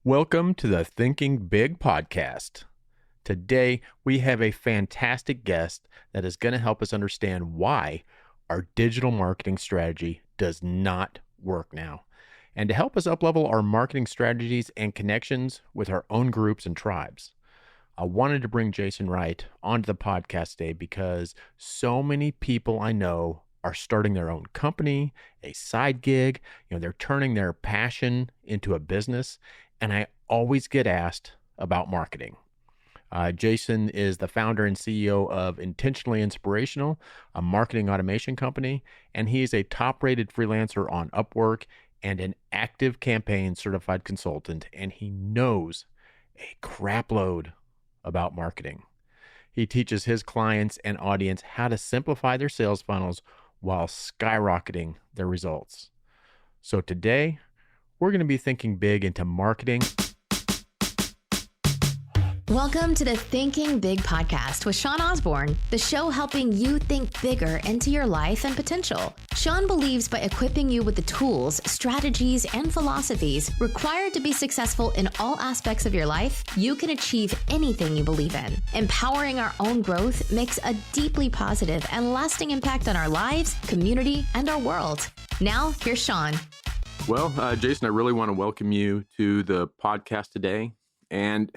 Welcome to the Thinking Big podcast. Today, we have a fantastic guest that is going to help us understand why our digital marketing strategy does not work now, and to help us uplevel our marketing strategies and connections with our own groups and tribes. I wanted to bring Jason Wright onto the podcast today because so many people I know are starting their own company, a side gig, they're turning their passion into a business. And I always get asked about marketing. Jason is the founder and CEO of Intentionally Inspirational, a marketing automation company, and he is a top-rated freelancer on Upwork and an ActiveCampaign Certified Consultant, and he knows a crapload about marketing. He teaches his clients and audience how to simplify their sales funnels while skyrocketing their results. So today, we're going to be thinking big into marketing. Welcome to the Thinking Big podcast with Sean Osborne, the show helping you think bigger into your life and potential. Sean believes by equipping you with the tools, strategies, and philosophies required to be successful in all aspects of your life, you can achieve anything you believe in. Empowering our own growth makes a deeply positive and lasting impact on our lives, community, and our world. Now, here's Sean. Well, Jason, I really want to welcome you to the podcast today. And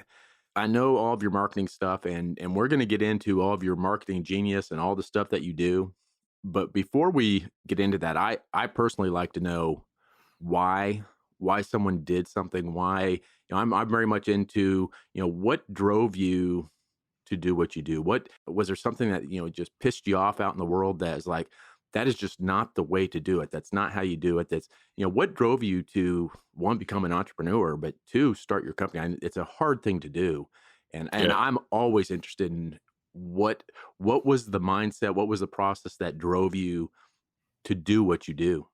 I know all of your marketing stuff, and we're going to get into all of your marketing genius and all the stuff that you do. But before we get into that, I personally like to know why someone did something, why, I'm very much into, what drove you to do what you do? What was there something that, just pissed you off out in the world that is like, that is just not the way to do it. That's not how you do it. That's, what drove you to, one, become an entrepreneur, but two, start your company. It's a hard thing to do. And I'm always interested in what was the mindset? What was the process that drove you to do what you do?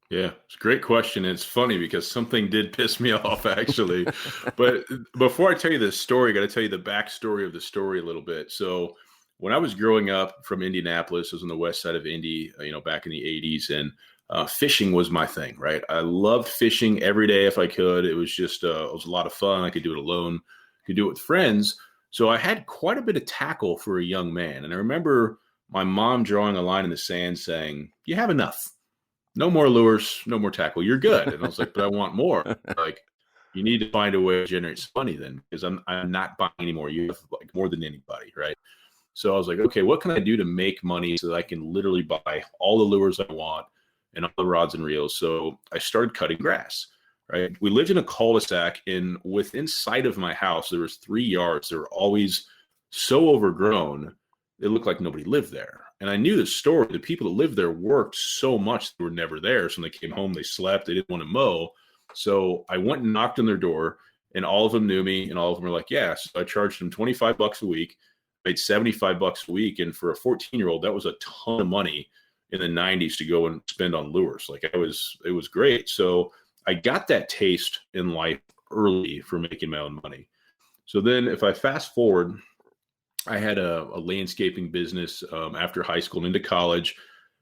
Yeah, it's a great question. It's funny because something did piss me off, actually. But before I tell you the story, I got to tell you the backstory of the story a little bit. So when I was growing up from Indianapolis, I was on the west side of Indy, back in the 80s, and fishing was my thing, right? I loved fishing every day if I could. It was just, it was a lot of fun. I could do it alone, could do it with friends. So I had quite a bit of tackle for a young man. And I remember my mom drawing a line in the sand saying, "You have enough. No more lures, no more tackle. You're good." And I was like, "But I want more." Like, you need to find a way to generate some money then, because I'm not buying anymore. You have like more than anybody, right? So I was like, okay, what can I do to make money so that I can literally buy all the lures I want and all the rods and reels? So I started cutting grass, right? We lived in a cul-de-sac, and within sight of my house, there was 3 yards. They were always so overgrown, it looked like nobody lived there. And I knew the story. The people that lived there worked so much they were never there. So when they came home, they slept. They didn't want to mow. So I went and knocked on their door, and all of them knew me, and all of them were like, yeah. So I charged them $25 a week. Made $75 a week. And for a 14-year-old, that was a ton of money in the 90s to go and spend on lures. Like, it was great. So I got that taste in life early for making my own money. So then if I fast forward, I had a landscaping business after high school and into college,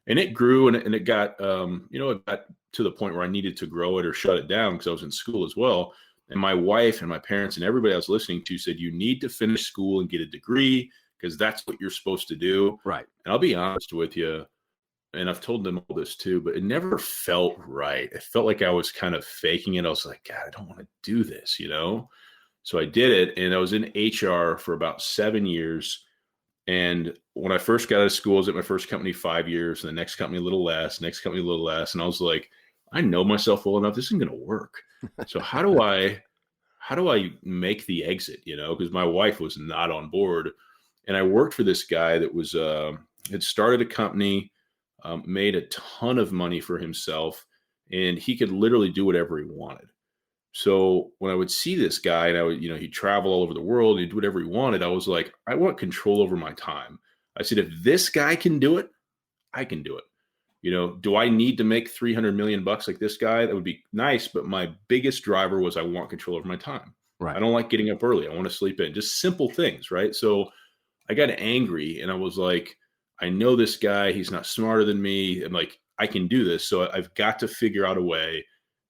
and it grew and it got, it got to the point where I needed to grow it or shut it down because I was in school as well. And my wife and my parents and everybody I was listening to said, you need to finish school and get a degree because that's what you're supposed to do. Right. And I'll be honest with you, and I've told them all this too, but it never felt right. It felt like I was kind of faking it. I was like, God, I don't want to do this, So I did it, and I was in HR for about 7 years. And when I first got out of school, I was at my first company 5 years, and the next company a little less, next company a little less. And I was like, I know myself well enough. This isn't going to work. So how do I make the exit, because my wife was not on board. And I worked for this guy that was, had started a company, made a ton of money for himself, and he could literally do whatever he wanted. So when I would see this guy and I would, he'd travel all over the world, he'd do whatever he wanted, I was like, I want control over my time. I said, if this guy can do it, I can do it. Do I need to make 300 million bucks like this guy? That would be nice. But my biggest driver was I want control over my time. Right. I don't like getting up early. I want to sleep in, just simple things. Right. So I got angry and I was like, I know this guy, he's not smarter than me. I'm like, I can do this. So I've got to figure out a way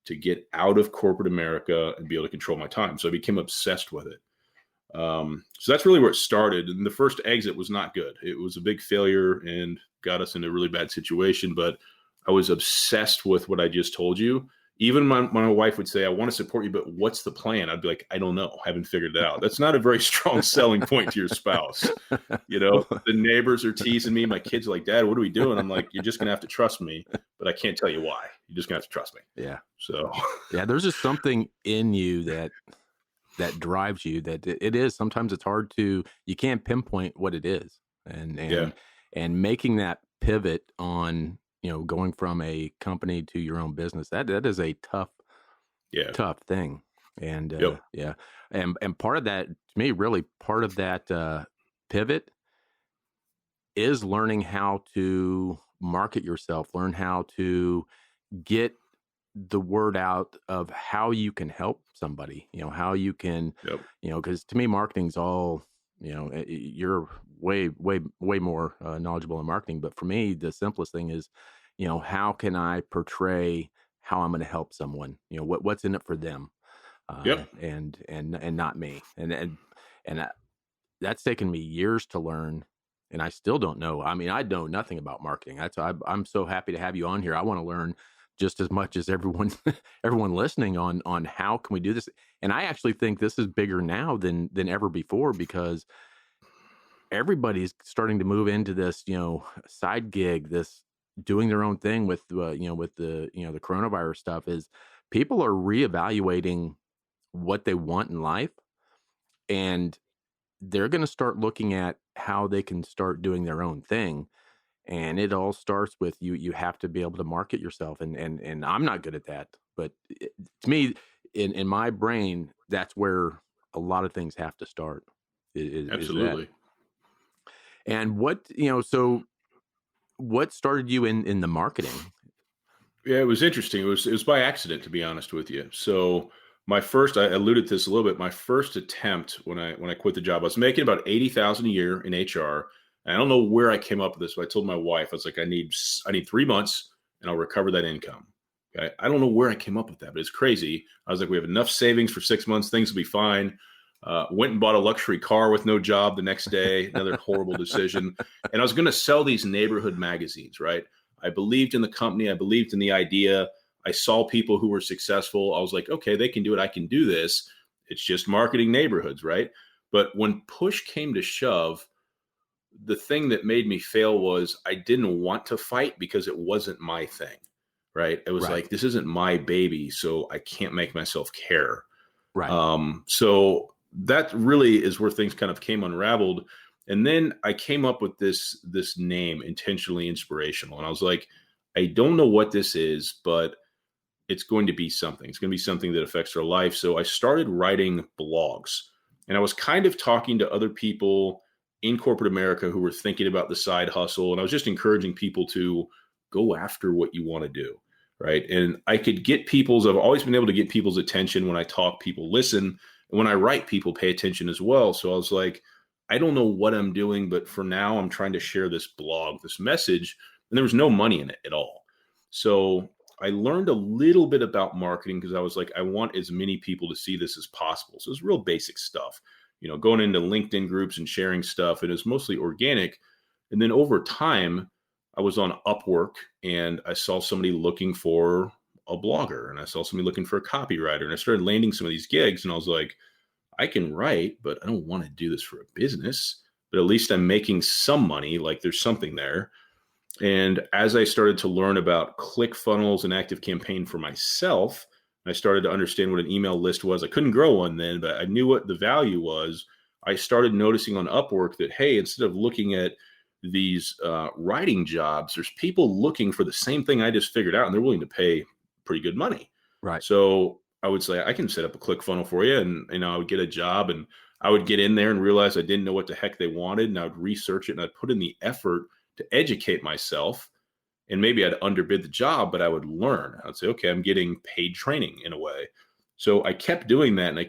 to get out of corporate America and be able to control my time. So I became obsessed with it. So that's really where it started. And the first exit was not good. It was a big failure and got us in a really bad situation. But I was obsessed with what I just told you. Even my wife would say, I want to support you, but what's the plan? I'd be like, I don't know. I haven't figured it out. That's not a very strong selling point to your spouse. The neighbors are teasing me. My kids are like, Dad, what are we doing? I'm like, you're just going to have to trust me, but I can't tell you why. You're just going to have to trust me. Yeah. So, yeah, there's just something in you that drives you, that it is. Sometimes it's hard you can't pinpoint what it is. And making that pivot on, going from a company to your own business, that is a tough thing. And and part of that, to me, really part of that pivot is learning how to market yourself, learn how to get the word out of how you can help somebody, how you can, because to me, marketing's all, you're way more knowledgeable in marketing. But for me, the simplest thing is, how can I portray how I'm going to help someone, what's in it for them, and not me. And that's taken me years to learn. And I still don't know. I mean, I know nothing about marketing. I'm so happy to have you on here. I want to learn just as much as everyone listening on how can we do this. And I actually think this is bigger now than ever before, because everybody's starting to move into this, side gig, this doing their own thing with the coronavirus stuff. Is people are reevaluating what they want in life, and they're going to start looking at how they can start doing their own thing. And it all starts with you have to be able to market yourself. And I'm not good at that, but to me, in my brain, that's where a lot of things have to start. Absolutely. Is that. And so what started you in the marketing? Yeah, it was interesting. It was by accident, to be honest with you. So I alluded to this a little bit. My first attempt when I quit the job, I was making about $80,000 a year in HR. And I don't know where I came up with this, but I told my wife, I was like, I need 3 months and I'll recover that income. Okay? I don't know where I came up with that, but it's crazy. I was like, we have enough savings for 6 months. Things will be fine. Went and bought a luxury car with no job the next day. Another horrible decision. And I was going to sell these neighborhood magazines, right? I believed in the company. I believed in the idea. I saw people who were successful. I was like, okay, they can do it. I can do this. It's just marketing neighborhoods, right? But when push came to shove, the thing that made me fail was I didn't want to fight because it wasn't my thing, right? It was like, this isn't my baby, so I can't make myself care. Right. So that really is where things kind of came unraveled. And then I came up with this name, Intentionally Inspirational. And I was like, I don't know what this is, but it's going to be something. It's going to be something that affects our life. So I started writing blogs, and I was kind of talking to other people in corporate America who were thinking about the side hustle. And I was just encouraging people to go after what you want to do. Right. And I could get I've always been able to get people's attention. When I talk, people listen. And when I write, people pay attention as well. So I was like, I don't know what I'm doing, but for now I'm trying to share this blog, this message, and there was no money in it at all. So I learned a little bit about marketing because I was like, I want as many people to see this as possible. So it's real basic stuff, going into LinkedIn groups and sharing stuff. And it was mostly organic. And then over time, I was on Upwork and I saw somebody looking for a blogger, and I saw somebody looking for a copywriter, and I started landing some of these gigs, and I was like, I can write, but I don't want to do this for a business, but at least I'm making some money. Like there's something there. And as I started to learn about ClickFunnels and ActiveCampaign for myself, I started to understand what an email list was. I couldn't grow one then, but I knew what the value was. I started noticing on Upwork that, hey, instead of looking at these writing jobs, there's people looking for the same thing I just figured out, and they're willing to pay pretty good money. Right. So I would say, I can set up a ClickFunnel for you. And I would get a job, and I would get in there and realize I didn't know what the heck they wanted. And I would research it, and I'd put in the effort to educate myself. And maybe I'd underbid the job, but I would learn. I'd say, okay, I'm getting paid training in a way. So I kept doing that, and I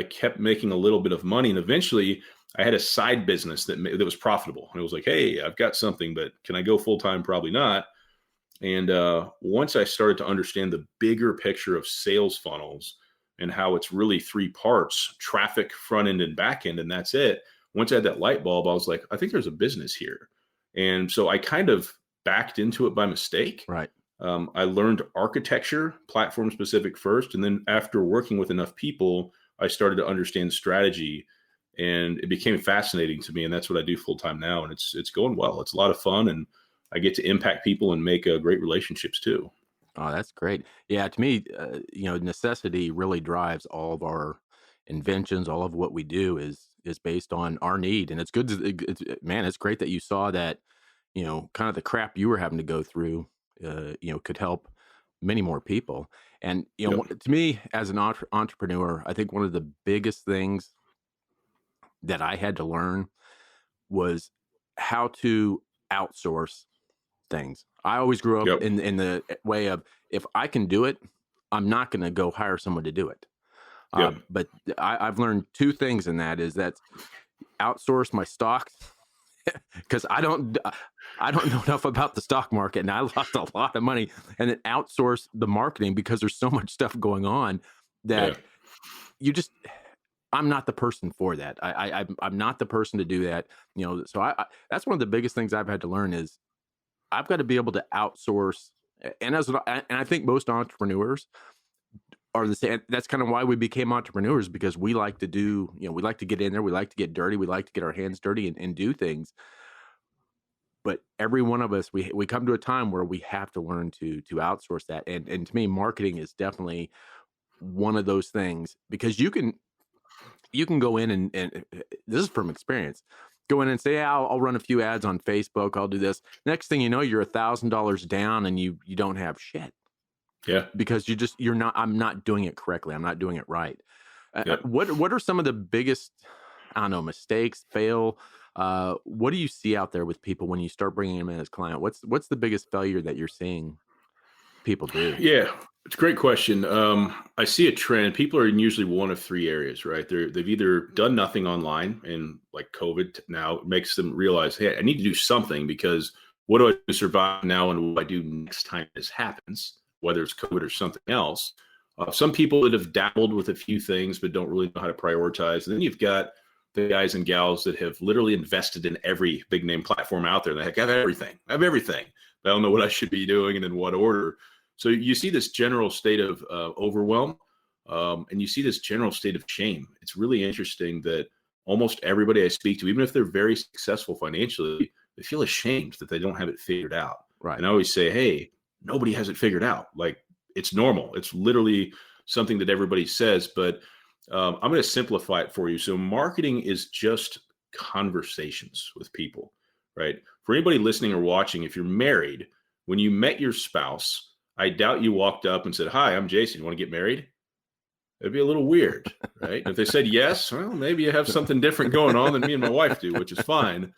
kept making a little bit of money. And eventually I had a side business that was profitable. And it was like, hey, I've got something, but can I go full time? Probably not. And once I started to understand the bigger picture of sales funnels and how it's really three parts: traffic, front end, and back end, and that's it. Once I had that light bulb, I was like, I think there's a business here. And so I kind of backed into it by mistake. Right. I learned architecture, platform specific first. And then after working with enough people, I started to understand strategy, and it became fascinating to me. And that's what I do full time now. And it's going well. It's a lot of fun, and I get to impact people and make great relationships too. Oh, that's great. Yeah, to me, necessity really drives all of our inventions. All of what we do is based on our need, and it's good. Man, it's great that you saw that. Kind of the crap you were having to go through, could help many more people. And Yep. to me, as an entrepreneur, I think one of the biggest things that I had to learn was how to outsource things. I always grew up Yep. in the way of, if I can do it, I'm not going to go hire someone to do it. Yep. But I've learned two things in that: is that outsource my stocks, because I don't know enough about the stock market, and I lost a lot of money. And then outsource the marketing, because there's so much stuff going on that I'm not the person for that. I'm not the person to do that. So I that's one of the biggest things I've had to learn, is I've got to be able to outsource. And I think most entrepreneurs are the same. That's kind of why we became entrepreneurs, because we like to do, we like to get in there, we like to get dirty, we like to get our hands dirty and do things. But every one of us, we come to a time where we have to learn to outsource that. And to me, marketing is definitely one of those things, because you can go in and this is from experience, go in and say, yeah, I'll run a few ads on Facebook, I'll do this. Next thing you know, you're $1,000 down, and you don't have shit. Yeah. Because I'm not doing it correctly. I'm not doing it right. Yep. What are some of the biggest, I don't know, mistakes, fail? What do you see out there with people when you start bringing them in as client? What's the biggest failure that you're seeing people do? Yeah, it's a great question. I see a trend. People are in usually one of three areas, right? They've either done nothing online, and like COVID now makes them realize, hey, I need to do something, because what do I do to survive now, and what do I do next time this happens, whether it's COVID or something else? Some people that have dabbled with a few things but don't really know how to prioritize. And then you've got the guys and gals that have literally invested in every big name platform out there. They have everything. I have everything. I don't know what I should be doing and in what order. So you see this general state of overwhelm, and you see this general state of shame. It's really interesting that almost everybody I speak to, even if they're very successful financially, they feel ashamed that they don't have it figured out. Right. And I always say, hey, nobody has it figured out. Like, it's normal. It's literally something that everybody says, but I'm going to simplify it for you. So marketing is just conversations with people, right? For anybody listening or watching, if you're married, when you met your spouse, I doubt you walked up and said, hi, I'm Jason. You want to get married? It'd be a little weird, right? If they said yes, well, maybe you have something different going on than me and my wife do, which is fine.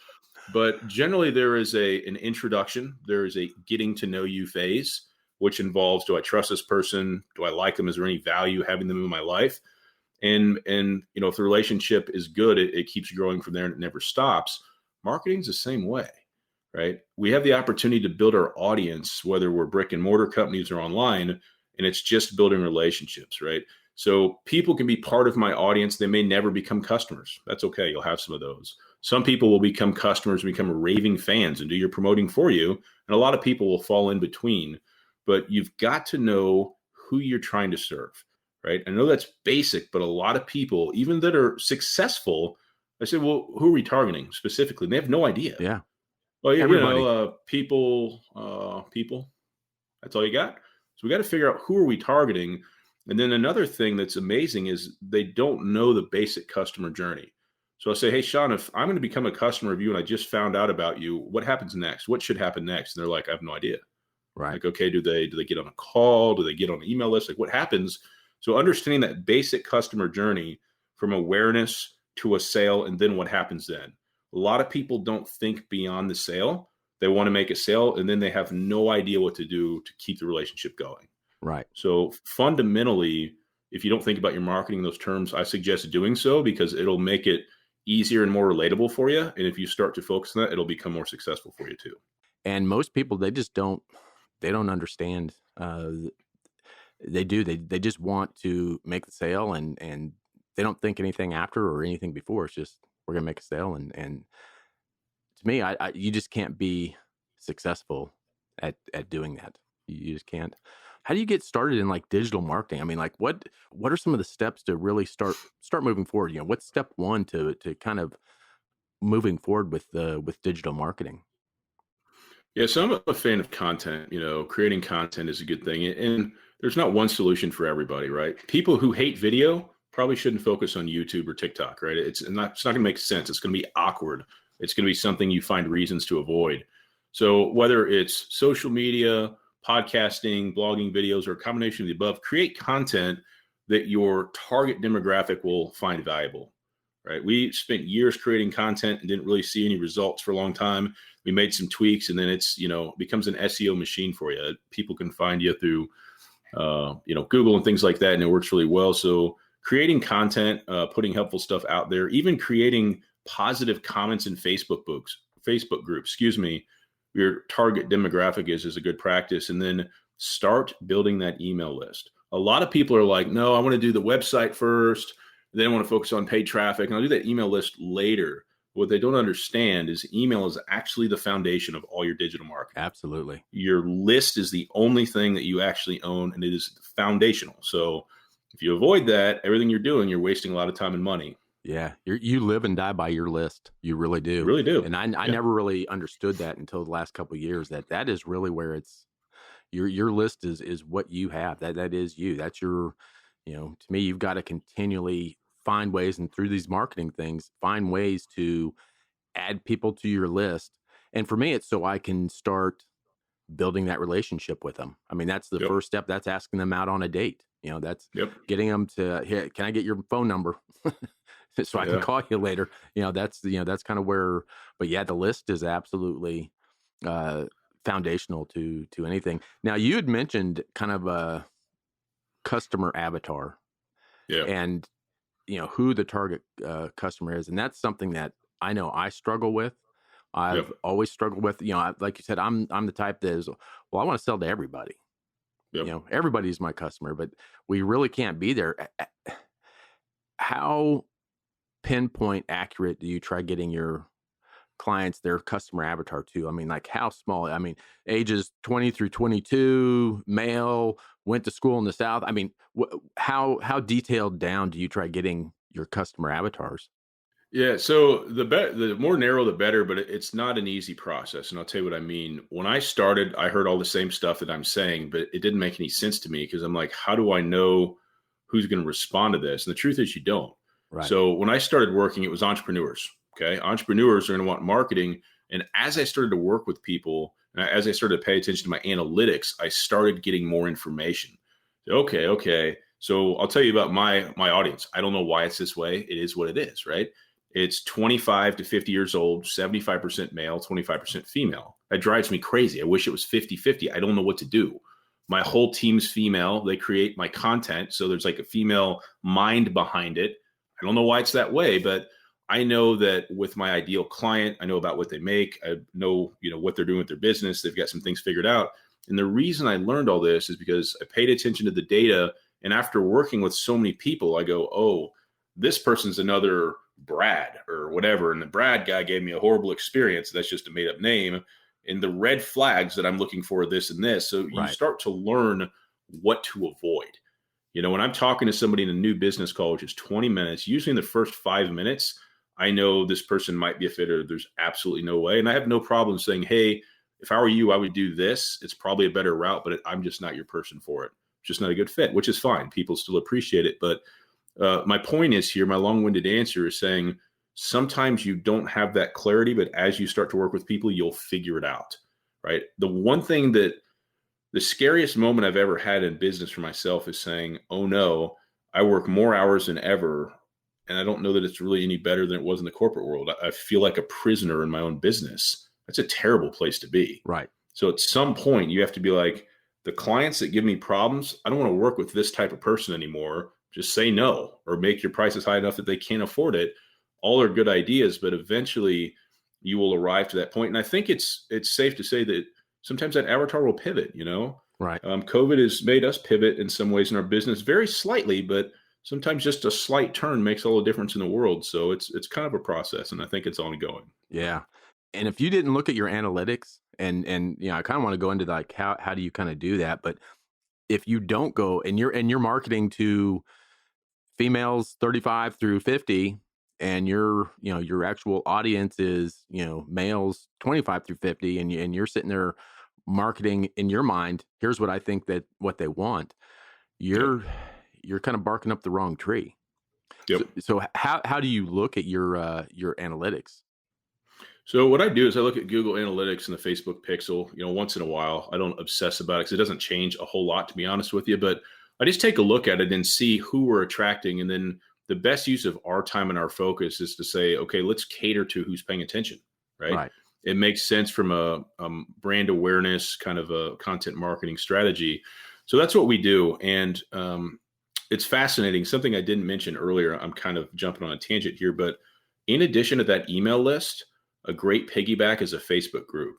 But generally, there is an introduction. There is a getting to know you phase, which involves, do I trust this person? Do I like them? Is there any value having them in my life? And if the relationship is good, it keeps growing from there, and it never stops. Marketing's the same way, right? We have the opportunity to build our audience, whether we're brick and mortar companies or online, and it's just building relationships, right? So people can be part of my audience. They may never become customers. That's okay. You'll have some of those. Some people will become customers and become raving fans and do your promoting for you. And a lot of people will fall in between. But you've got to know who you're trying to serve, right? I know that's basic, but a lot of people, even that are successful, I say, well, who are we targeting specifically? And they have no idea. Yeah. Well, Everybody. people. That's all you got. So we got to figure out, who are we targeting? And then another thing that's amazing is they don't know the basic customer journey. So I'll say, hey, Sean, if I'm going to become a customer of you and I just found out about you, what happens next? What should happen next? And they're like, I have no idea. Right. Like, okay, do they get on a call? Do they get on an email list? Like, what happens? So understanding that basic customer journey from awareness to a sale, and then what happens then. A lot of people don't think beyond the sale. They want to make a sale, and then they have no idea what to do to keep the relationship going. Right. So fundamentally, if you don't think about your marketing in those terms, I suggest doing so, because it'll make it easier and more relatable for you. And if you start to focus on that, it'll become more successful for you too. And most people, they they don't understand. They do. They just want to make the sale, and they don't think anything after or anything before. It's just, we're gonna make a sale, and to me, you just can't be successful at doing that. You just can't. How do you get started in like digital marketing? I mean, like what are some of the steps to really start moving forward? You know, what's step one to kind of moving forward with digital marketing? Yeah, so I'm a fan of content. Creating content is a good thing. And there's not one solution for everybody, right? People who hate video probably shouldn't focus on YouTube or TikTok, right? It's not going to make sense. It's going to be awkward. It's going to be something you find reasons to avoid. So whether it's social media, podcasting, blogging, videos, or a combination of the above, create content that your target demographic will find valuable, right? We spent years creating content and didn't really see any results for a long time. We made some tweaks, and then it's, becomes an SEO machine for you. People can find you through, Google and things like that, and it works really well. So creating content, putting helpful stuff out there, even creating positive comments in Facebook groups, your target demographic is a good practice. And then start building that email list. A lot of people are like, no, I want to do the website first. Then I want to focus on paid traffic, and I'll do that email list later. What they don't understand is email is actually the foundation of all your digital marketing. Absolutely. Your list is the only thing that you actually own, and it is foundational. So if you avoid that, everything you're doing, you're wasting a lot of time and money. Yeah. You live and die by your list. You really do. You really do. And I never really understood that until the last couple of years, that is really where it's your list is what you have. That is you. That's your, to me, you've got to continually find ways, and through these marketing things, find ways to add people to your list. And for me, it's so I can start building that relationship with them. I mean, that's the first step. That's asking them out on a date. That's getting them to, hey, can I get your phone number so I can call you later? That's kind of where, but yeah, the list is absolutely foundational to anything. Now, you had mentioned kind of a customer avatar. Yeah. And who the target customer is. And that's something that I know I struggle with. I've always struggled with, like you said, I'm the type that is, well, I want to sell to everybody. Everybody's my customer, but we really can't be there. How pinpoint accurate do you try getting your clients, their customer avatar to? I mean, like how small? I mean, ages 20 through 22, male, went to school in the South. I mean, how detailed down do you try getting your customer avatars? Yeah, so the more narrow, the better, but it's not an easy process. And I'll tell you what I mean. When I started, I heard all the same stuff that I'm saying, but it didn't make any sense to me because I'm like, how do I know who's going to respond to this? And the truth is you don't. Right. So when I started working, it was entrepreneurs. Okay. Entrepreneurs are going to want marketing. And as I started to work with people, and as I started to pay attention to my analytics, I started getting more information. Okay. So I'll tell you about my audience. I don't know why it's this way. It is what it is, right? It's 25 to 50 years old, 75% male, 25% female. That drives me crazy. I wish it was 50-50. I don't know what to do. My whole team's female. They create my content. So there's like a female mind behind it. I don't know why it's that way, but I know that with my ideal client, I know about what they make. I know, what they're doing with their business. They've got some things figured out. And the reason I learned all this is because I paid attention to the data. And after working with so many people, I go, oh, this person's another Brad or whatever. And the Brad guy gave me a horrible experience. That's just a made up name. And the red flags that I'm looking for are this and this. So you start to learn what to avoid. When I'm talking to somebody in a new business call, which is 20 minutes, usually in the first 5 minutes, I know this person might be a fit or there's absolutely no way. And I have no problem saying, hey, if I were you, I would do this. It's probably a better route, but I'm just not your person for it. It's just not a good fit, which is fine. People still appreciate it. But my point is here, my long-winded answer is saying sometimes you don't have that clarity, but as you start to work with people, you'll figure it out, right? The one thing that the scariest moment I've ever had in business for myself is saying, oh no, I work more hours than ever. And I don't know that it's really any better than it was in the corporate world. I feel like a prisoner in my own business. That's a terrible place to be. Right. So at some point you have to be like, the clients that give me problems, I don't want to work with this type of person anymore. Just say no, or make your prices high enough that they can't afford it. All are good ideas, but eventually you will arrive to that point. And I think it's safe to say that sometimes that avatar will pivot, you know. Right. COVID has made us pivot in some ways in our business, very slightly, but sometimes just a slight turn makes all the difference in the world. So it's kind of a process, and I think it's ongoing. Yeah. And if you didn't look at your analytics and I kind of want to go into like how do you kind of do that, but if you don't go and you're marketing to females 35 through 50 and your actual audience is, males 25 through 50 and you're sitting there marketing in your mind, here's what I think that what they want. You're kind of barking up the wrong tree. Yep. So how do you look at your analytics? So what I do is I look at Google Analytics and the Facebook Pixel, once in a while. I don't obsess about it because it doesn't change a whole lot, to be honest with you, but I just take a look at it and see who we're attracting. And then the best use of our time and our focus is to say, okay, let's cater to who's paying attention, right? It makes sense from a brand awareness kind of a content marketing strategy. So that's what we do. And it's fascinating. Something I didn't mention earlier, I'm kind of jumping on a tangent here, but in addition to that email list, a great piggyback is a Facebook group,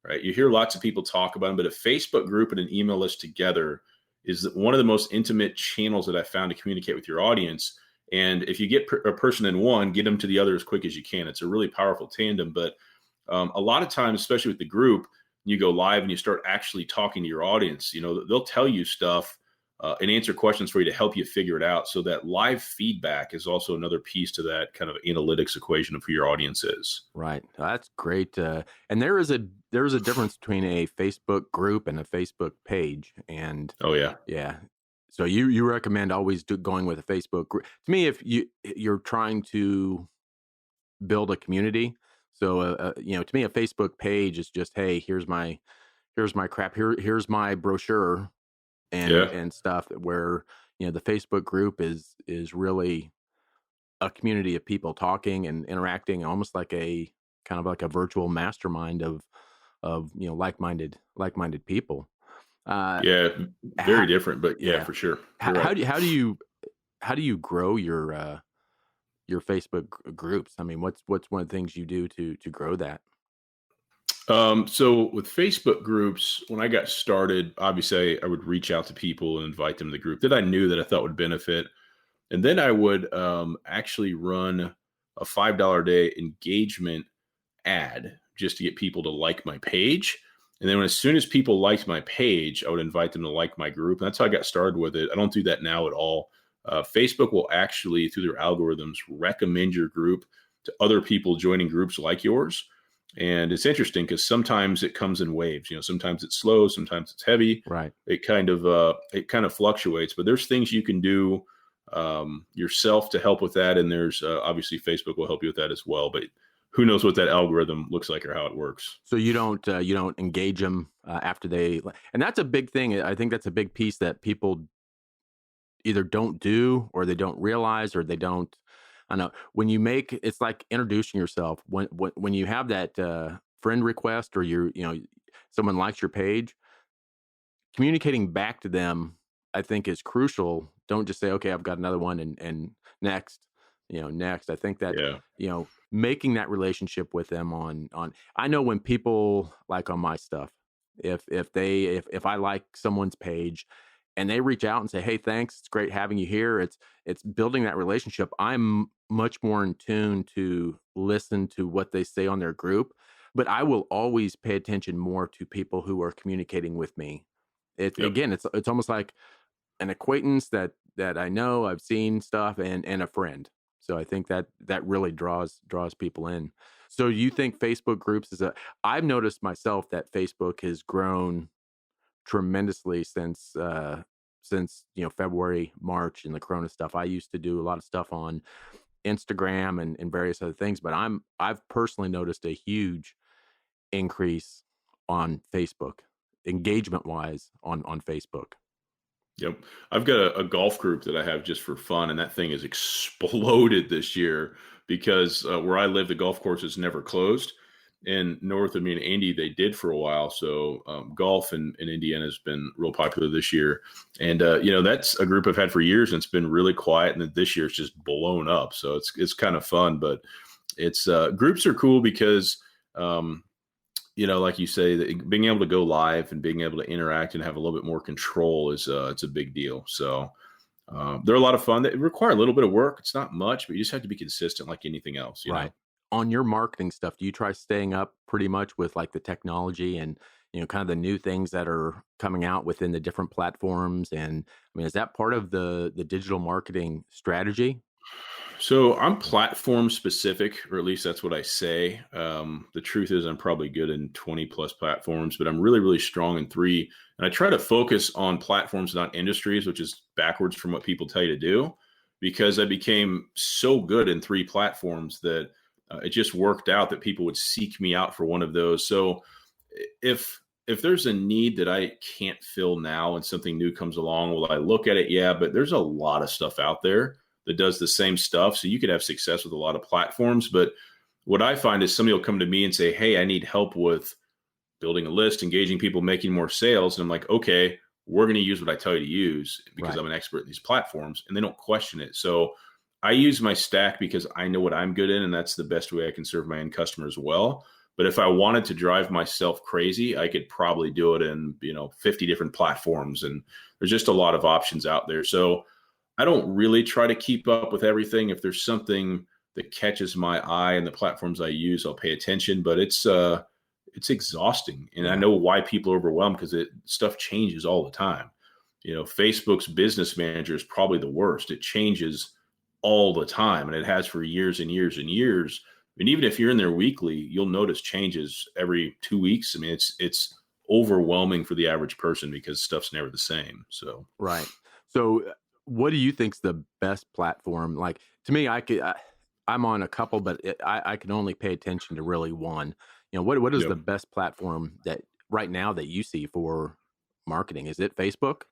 right? You hear lots of people talk about them, but a Facebook group and an email list together is one of the most intimate channels that I found to communicate with your audience. And if you get a person in one, get them to the other as quick as you can. It's a really powerful tandem. But a lot of times, especially with the group, you go live and you start actually talking to your audience, they'll tell you stuff and answer questions for you to help you figure it out. So that live feedback is also another piece to that kind of analytics equation of who your audience is. Right. That's great. And there is a difference between a Facebook group and a Facebook page. And oh yeah. Yeah. So you recommend always going with a Facebook group. To me, if you're trying to build a community. So, to me, a Facebook page is just, hey, here's my crap. Here's my brochure and stuff, where, the Facebook group is really a community of people talking and interacting, almost like a kind of like a virtual mastermind of like-minded people. Very different, but for sure. How do you grow your Facebook groups? I mean, what's one of the things you do to grow that? So with Facebook groups, when I got started, obviously I would reach out to people and invite them to the group that I knew that I thought would benefit. And then I would actually run a $5 a day engagement ad just to get people to like my page. And then as soon as people liked my page, I would invite them to like my group. And that's how I got started with it. I don't do that now at all. Facebook will actually, through their algorithms, recommend your group to other people joining groups like yours. And it's interesting because sometimes it comes in waves. Sometimes it's slow, sometimes it's heavy. Right. It kind of fluctuates. But there's things you can do yourself to help with that. And there's obviously Facebook will help you with that as well. But who knows what that algorithm looks like or how it works. So you don't engage them after they, and that's a big thing. I think that's a big piece that people either don't do, or they don't realize, or they don't. I know when you make, it's like introducing yourself. When you have that friend request, or someone likes your page, communicating back to them, I think, is crucial. Don't just say, okay, I've got another one and next. I think that, making that relationship with them on, I know when people like on my stuff, if I like someone's page and they reach out and say, hey, thanks, it's great having you here. It's building that relationship. I'm much more in tune to listen to what they say on their group, but I will always pay attention more to people who are communicating with me. Again, it's almost like an acquaintance that I know, I've seen stuff, and a friend. So I think that really draws people in. So you think Facebook groups I've noticed myself that Facebook has grown tremendously since February, March, and the Corona stuff. I used to do a lot of stuff on Instagram and various other things, but I've personally noticed a huge increase on Facebook, engagement wise on Facebook. Yep. I've got a golf group that I have just for fun, and that thing has exploded this year because where I live, the golf course is never closed. And north of me and Andy, they did for a while. So golf in Indiana has been real popular this year. And, that's a group I've had for years, and it's been really quiet. And then this year it's just blown up. So it's kind of fun. But it's groups are cool because like you say, that being able to go live and being able to interact and have a little bit more control is it's a big deal. So they're a lot of fun. They require a little bit of work. It's not much, but you just have to be consistent like anything else, you know? Right. On your marketing stuff, do you try staying up pretty much with like the technology and, kind of the new things that are coming out within the different platforms? And I mean, is that part of the digital marketing strategy? So I'm platform specific, or at least that's what I say. The truth is I'm probably good in 20 plus platforms, but I'm really, really strong in 3. And I try to focus on platforms, not industries, which is backwards from what people tell you to do, because I became so good in 3 platforms that it just worked out that people would seek me out for one of those. So if there's a need that I can't fill now and something new comes along, will I look at it? Yeah, but there's a lot of stuff out there that does the same stuff. So you could have success with a lot of platforms. But what I find is somebody will come to me and say, hey, I need help with building a list, engaging people, making more sales. And I'm like, okay, we're going to use what I tell you to use because Right. I'm an expert in these platforms, and they don't question it. So I use my stack because I know what I'm good in, and that's the best way I can serve my end customers well. But if I wanted to drive myself crazy, I could probably do it in, 50 different platforms. And there's just a lot of options out there. So I don't really try to keep up with everything. If there's something that catches my eye and the platforms I use, I'll pay attention, but it's exhausting. And I Yeah. know why people are overwhelmed, because stuff changes all the time. Facebook's business manager is probably the worst. It changes all the time, and it has for years and years and years. And even if you're in there weekly, you'll notice changes every 2 weeks. I mean, it's overwhelming for the average person because stuff's never the same. So Right. So, what do you think's the best platform? Like to me, I'm on a couple, but I can only pay attention to really one. What is yeah. the best platform that right now that you see for marketing? Is it Facebook?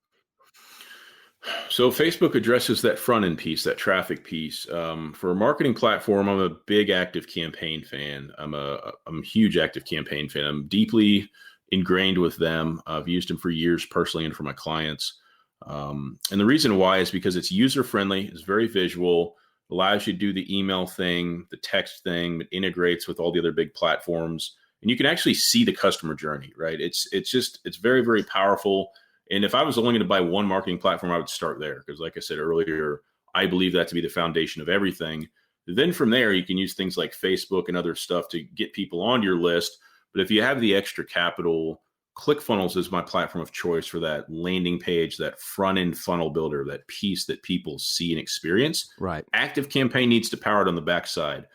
So Facebook addresses that front end piece, that traffic piece. For a marketing platform, I'm a big ActiveCampaign fan. I'm a huge ActiveCampaign fan. I'm deeply ingrained with them. I've used them for years personally and for my clients. And the reason why is because it's user friendly, it's very visual, allows you to do the email thing, the text thing, it integrates with all the other big platforms, and you can actually see the customer journey, right? It's very, very powerful. And if I was only going to buy one marketing platform, I would start there. Because like I said earlier, I believe that to be the foundation of everything. Then from there, you can use things like Facebook and other stuff to get people on your list. But if you have the extra capital, ClickFunnels is my platform of choice for that landing page, that front end funnel builder, that piece that people see and experience. Right. ActiveCampaign needs to power it on the backside.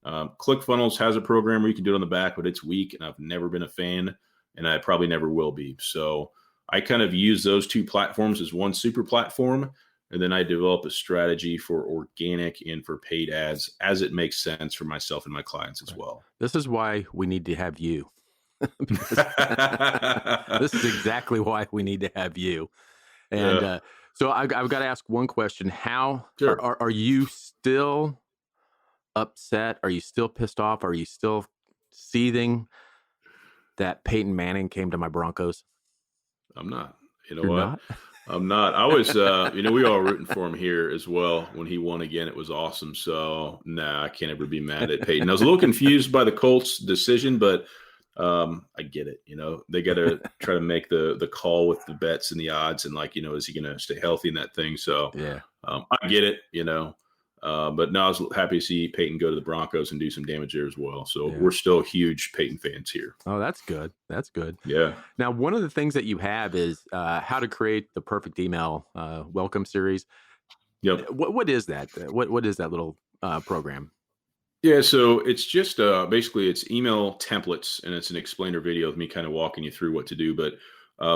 ClickFunnels has a program where you can do it on the back, but it's weak, and I've never been a fan, and I probably never will be. So I kind of use those 2 platforms as one super platform, and then I develop a strategy for organic and for paid ads as it makes sense for myself and my clients as well. This is why we need to have you. This is exactly why we need to have you. And Yeah. so I've got to ask one question. How Sure. are you still upset? Are you still pissed off? Are you still seething that Peyton Manning came to my Broncos? I'm not. You know You're what? not? I'm not. I was, we all rooting for him here as well. When he won again, it was awesome. So, nah, I can't ever be mad at Peyton. I was a little confused by the Colts decision, but I get it. They got to try to make the call with the bets and the odds, and is he going to stay healthy in that thing? So, Yeah. I get it. But no, I was happy to see Peyton go to the Broncos and do some damage there as well. So Yeah. we're still huge Peyton fans here. Oh, that's good. That's good. Yeah. Now, one of the things that you have is how to create the perfect email welcome series. Yep. What is that? What is that little program? Yeah, so it's just basically it's email templates, and it's an explainer video of me kind of walking you through what to do. But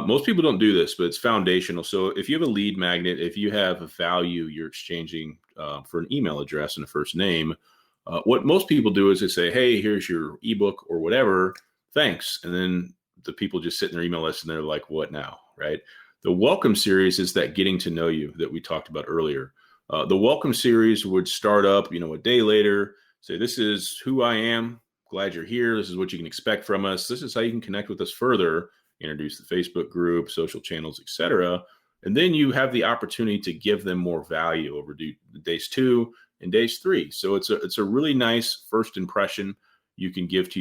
most people don't do this, but it's foundational. So if you have a lead magnet, if you have a value you're exchanging for an email address and a first name, what most people do is they say, hey, here's your ebook or whatever, thanks. And then the people just sit in their email list and they're like, what now, right? The welcome series is that getting to know you that we talked about earlier. The welcome series would start up, a day later, say, this is who I am. Glad you're here. This is what you can expect from us. This is how you can connect with us further. Introduce the Facebook group, social channels, etc. And then you have the opportunity to give them more value over days 2 and days 3. So it's a really nice first impression you can give to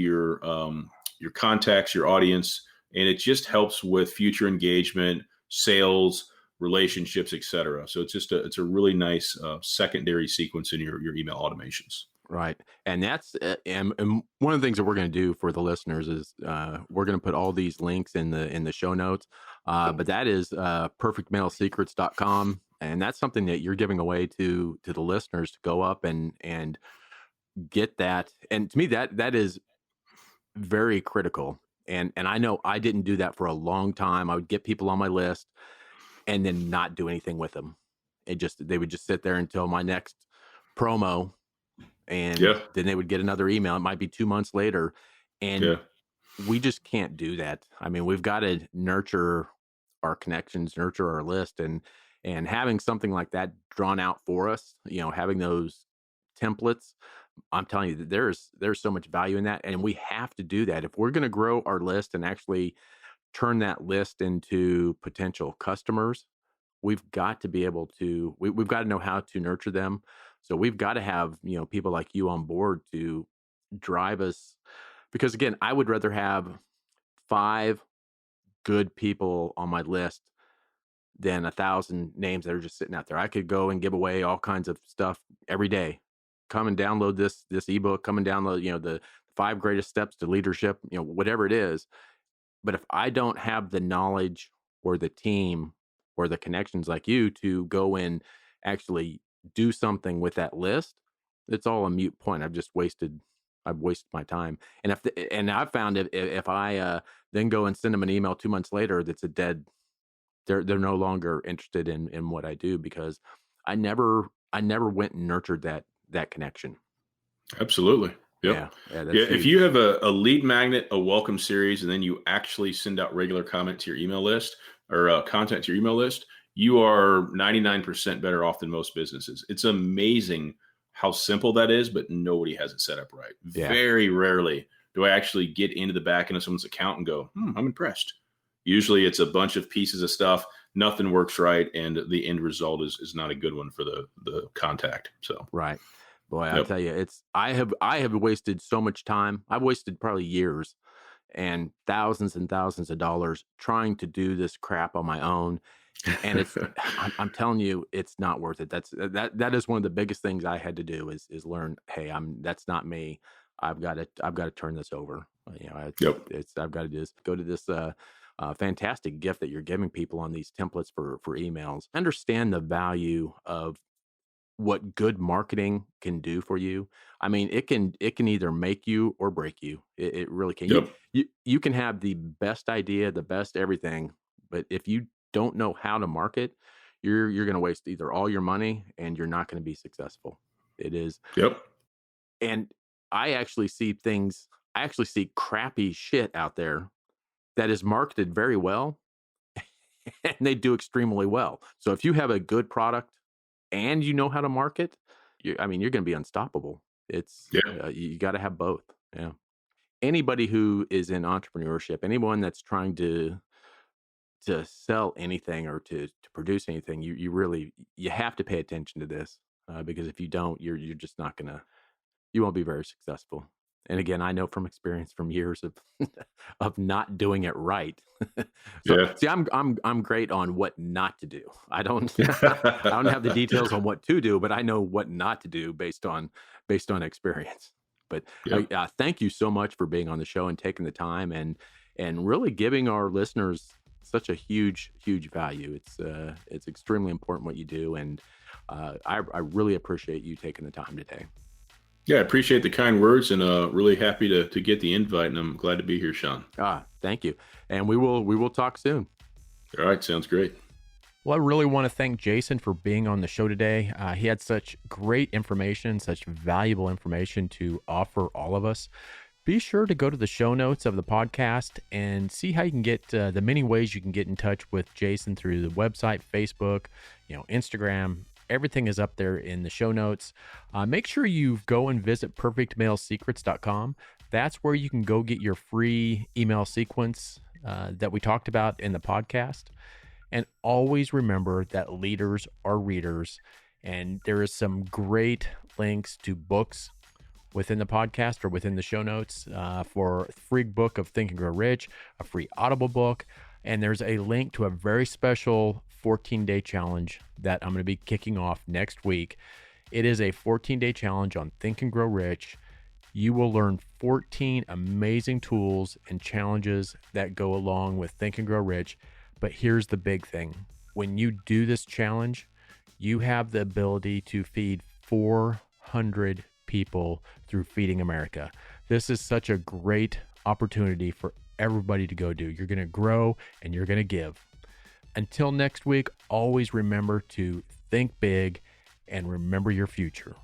your contacts, your audience, and it just helps with future engagement, sales, relationships, etc. So it's a really nice secondary sequence in your email automations. Right. And that's, and one of the things that we're going to do for the listeners is we're going to put all these links in the show notes. But that is perfectmailsecrets.com. And that's something that you're giving away to the listeners to go up and get that. And to me, that is very critical. And I know I didn't do that for a long time. I would get people on my list and then not do anything with them. They would just sit there until my next promo. And then they would get another email. It might be 2 months later. And we just can't do that. I mean, we've got to nurture our connections, nurture our list, and having something like that drawn out for us, having those templates, I'm telling you that there's so much value in that. And we have to do that. If we're going to grow our list and actually turn that list into potential customers, we've got to be able to, we've got to know how to nurture them. So we've got to have, people like you on board to drive us, because again, I would rather have 5 good people on my list than 1,000 names that are just sitting out there. I could go and give away all kinds of stuff every day. Come and download this ebook, come and download, the 5 greatest steps to leadership, whatever it is. But if I don't have the knowledge or the team or the connections like you to go and actually do something with that list, it's all a moot point. I've wasted my time. And I've found if I then go and send them an email 2 months later, that's a dead. They're no longer interested in what I do, because I never went and nurtured that connection. Absolutely. Yep. Yeah. If you have a lead magnet, a welcome series, and then you actually send out regular comment to your email list or content to your email list, you are 99% better off than most businesses. It's amazing how simple that is, but nobody has it set up right. Yeah. Very rarely do I actually get into the back end of someone's account and go, I'm impressed. Usually it's a bunch of pieces of stuff. Nothing works right. And the end result is not a good one for the contact. So, right. Boy, I'll tell you, I have wasted so much time. I've wasted probably years and thousands of dollars trying to do this crap on my own. And it's, I'm telling you, it's not worth it. That is one of the biggest things I had to do is learn, hey, that's not me. I've got to turn this over. I've got to just go to this fantastic gift that you're giving people on these templates for emails. Understand the value of what good marketing can do for you. I mean, it can either make you or break you. It really can. Yep. You can have the best idea, the best everything, but if you don't know how to market, you're going to waste either all your money and you're not going to be successful. It is. Yep. And I actually see crappy shit out there that is marketed very well and they do extremely well. So if you have a good product and you know how to market, you're going to be unstoppable. You got to have both. Yeah. Anybody who is in entrepreneurship, anyone that's trying to sell anything or to produce anything, you have to pay attention to this because if you don't, you're just not you won't be very successful. And again, I know from experience from years of not doing it right. See, I'm great on what not to do. I don't have the details on what to do, but I know what not to do based on experience. But thank you so much for being on the show and taking the time and really giving our listeners such a huge value. It's extremely important what you do, and I really appreciate you taking the time today. Yeah, I appreciate the kind words and really happy to get the invite, and I'm glad to be here, Sean. Thank you. And we will talk soon. All right, sounds great. Well, I really want to thank Jason for being on the show today. He had such great information, such valuable information to offer all of us. Be sure to go to the show notes of the podcast and see how you can get the many ways you can get in touch with Jason through the website, Facebook, Instagram. Everything is up there in the show notes. Make sure you go and visit perfectmailsecrets.com. That's where you can go get your free email sequence that we talked about in the podcast. And always remember that leaders are readers. And there is some great links to books, within the podcast or within the show notes for a free book of Think and Grow Rich, a free Audible book, and there's a link to a very special 14-day challenge that I'm going to be kicking off next week. It is a 14-day challenge on Think and Grow Rich. You will learn 14 amazing tools and challenges that go along with Think and Grow Rich. But here's the big thing. When you do this challenge, you have the ability to feed 400 people through Feeding America. This is such a great opportunity for everybody to go do. You're going to grow and you're going to give. Until next week, always remember to think big and remember your future.